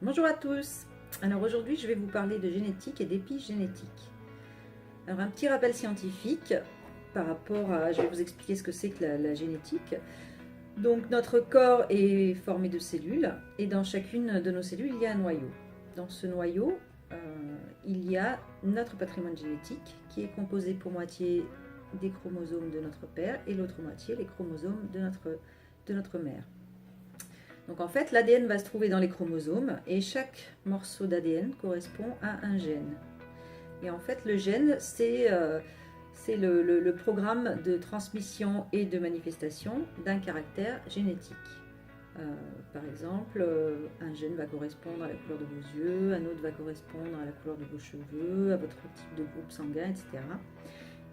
Bonjour à tous. Alors aujourd'hui je vais vous parler de génétique et d'épigénétique. Alors un petit rappel scientifique par rapport à, je vais vous expliquer ce que c'est que la génétique. Donc notre corps est formé de cellules et dans chacune de nos cellules il y a un noyau. Dans ce noyau il y a notre patrimoine génétique qui est composé pour moitié des chromosomes de notre père et l'autre moitié les chromosomes de notre mère. Donc en fait, l'ADN va se trouver dans les chromosomes et chaque morceau d'ADN correspond à un gène. Et en fait, le gène, c'est le programme de transmission et de manifestation d'un caractère génétique. Par exemple, un gène va correspondre à la couleur de vos yeux, un autre va correspondre à la couleur de vos cheveux, à votre type de groupe sanguin, etc.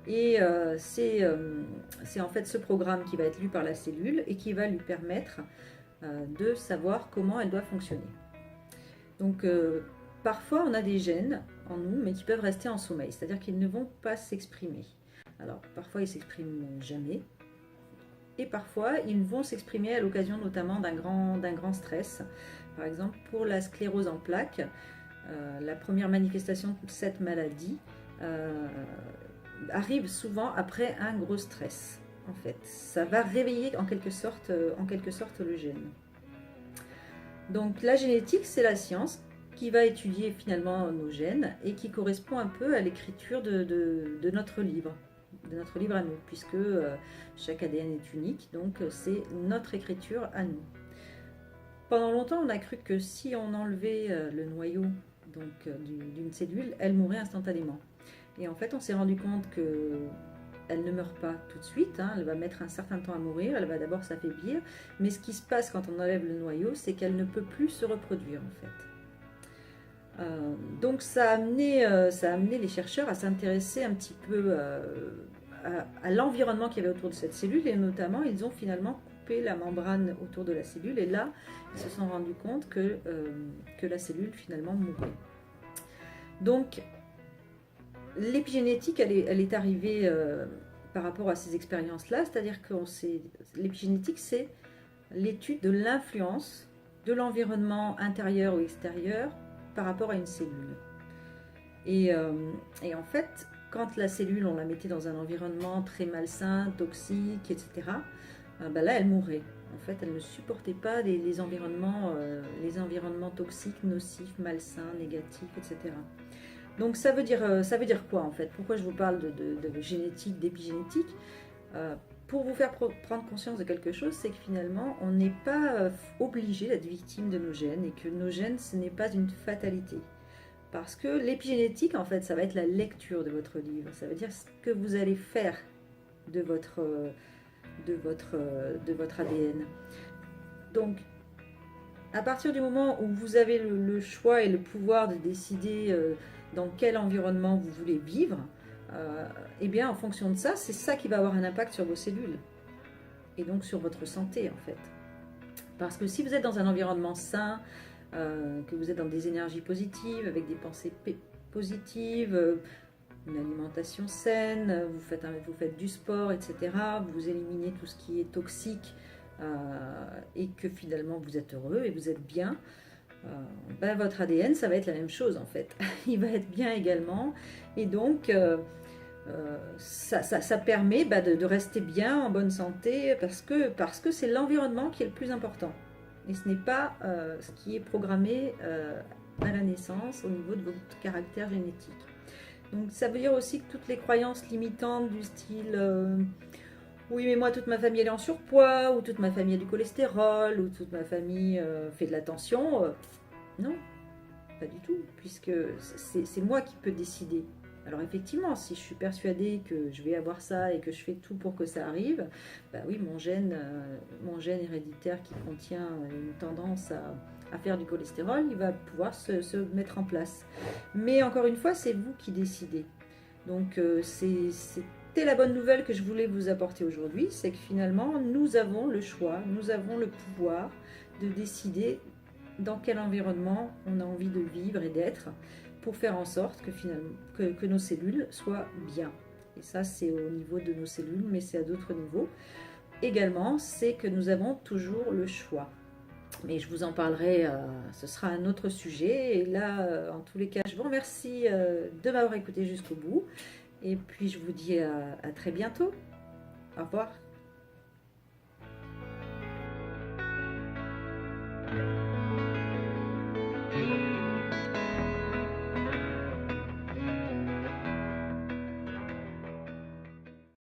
Et c'est en fait ce programme qui va être lu par la cellule et qui va lui permettre de savoir comment elle doit fonctionner. Donc parfois on a des gènes en nous mais qui peuvent rester en sommeil, c'est-à-dire qu'ils ne vont pas s'exprimer. Alors parfois ils s'expriment jamais et parfois ils vont s'exprimer à l'occasion notamment d'un grand stress. Par exemple pour la sclérose en plaques, la première manifestation de cette maladie arrive souvent après un gros stress. En fait, ça va réveiller en quelque sorte le gène. Donc la génétique, c'est la science qui va étudier finalement nos gènes et qui correspond un peu à l'écriture de notre livre à nous, puisque chaque ADN est unique, donc c'est notre écriture à nous. Pendant longtemps, on a cru que si on enlevait le noyau d'une cellule, elle mourrait instantanément. Et en fait, on s'est rendu compte que elle ne meurt pas tout de suite, hein, elle va mettre un certain temps à mourir, elle va d'abord s'affaiblir, mais ce qui se passe quand on enlève le noyau, c'est qu'elle ne peut plus se reproduire en fait. Donc ça a amené les chercheurs à s'intéresser un petit peu à l'environnement qu'il y avait autour de cette cellule, et notamment ils ont finalement coupé la membrane autour de la cellule, et là ils se sont rendus compte que la cellule finalement mourait. Donc l'épigénétique, elle est arrivée par rapport à ces expériences-là, c'est-à-dire que l'épigénétique, c'est l'étude de l'influence de l'environnement intérieur ou extérieur par rapport à une cellule. Et en fait, quand la cellule, on la mettait dans un environnement très malsain, toxique, etc., ben là, elle mourait. En fait, elle ne supportait pas les environnements toxiques, nocifs, malsains, négatifs, etc. Donc ça veut dire quoi en fait? Pourquoi je vous parle de génétique, d'épigénétique? Pour vous faire prendre conscience de quelque chose, c'est que finalement on n'est pas obligé d'être victime de nos gènes et que nos gènes, ce n'est pas une fatalité. Parce que l'épigénétique, en fait, ça va être la lecture de votre livre. Ça veut dire ce que vous allez faire de votre ADN. Donc, à partir du moment où vous avez le choix et le pouvoir de décider dans quel environnement vous voulez vivre, et bien en fonction de ça, c'est ça qui va avoir un impact sur vos cellules et donc sur votre santé en fait. Parce que si vous êtes dans un environnement sain, que vous êtes dans des énergies positives, avec des pensées positives, une alimentation saine, vous faites du sport, etc., vous éliminez tout ce qui est toxique, et que finalement vous êtes heureux et vous êtes bien, ben votre ADN, ça va être la même chose en fait. Il va être bien également. Et donc, ça permet de rester bien, en bonne santé, parce que c'est l'environnement qui est le plus important. Et ce n'est pas ce qui est programmé à la naissance au niveau de votre caractère génétique. Donc ça veut dire aussi que toutes les croyances limitantes du style oui mais moi toute ma famille elle est en surpoids, ou toute ma famille a du cholestérol, ou toute ma famille fait de la tension, non, pas du tout, puisque c'est moi qui peux décider. Alors effectivement, si je suis persuadée que je vais avoir ça et que je fais tout pour que ça arrive, bah oui, mon gène héréditaire qui contient une tendance à faire du cholestérol, il va pouvoir se mettre en place. Mais encore une fois, c'est vous qui décidez. Donc c'était la bonne nouvelle que je voulais vous apporter aujourd'hui, c'est que finalement, nous avons le choix, nous avons le pouvoir de décider dans quel environnement on a envie de vivre et d'être, pour faire en sorte que, finalement, que nos cellules soient bien. Et ça, c'est au niveau de nos cellules, mais c'est à d'autres niveaux. Également, c'est que nous avons toujours le choix. Mais je vous en parlerai, ce sera un autre sujet. Et là, en tous les cas, je vous remercie de m'avoir écouté jusqu'au bout. Et puis, je vous dis à très bientôt. Au revoir.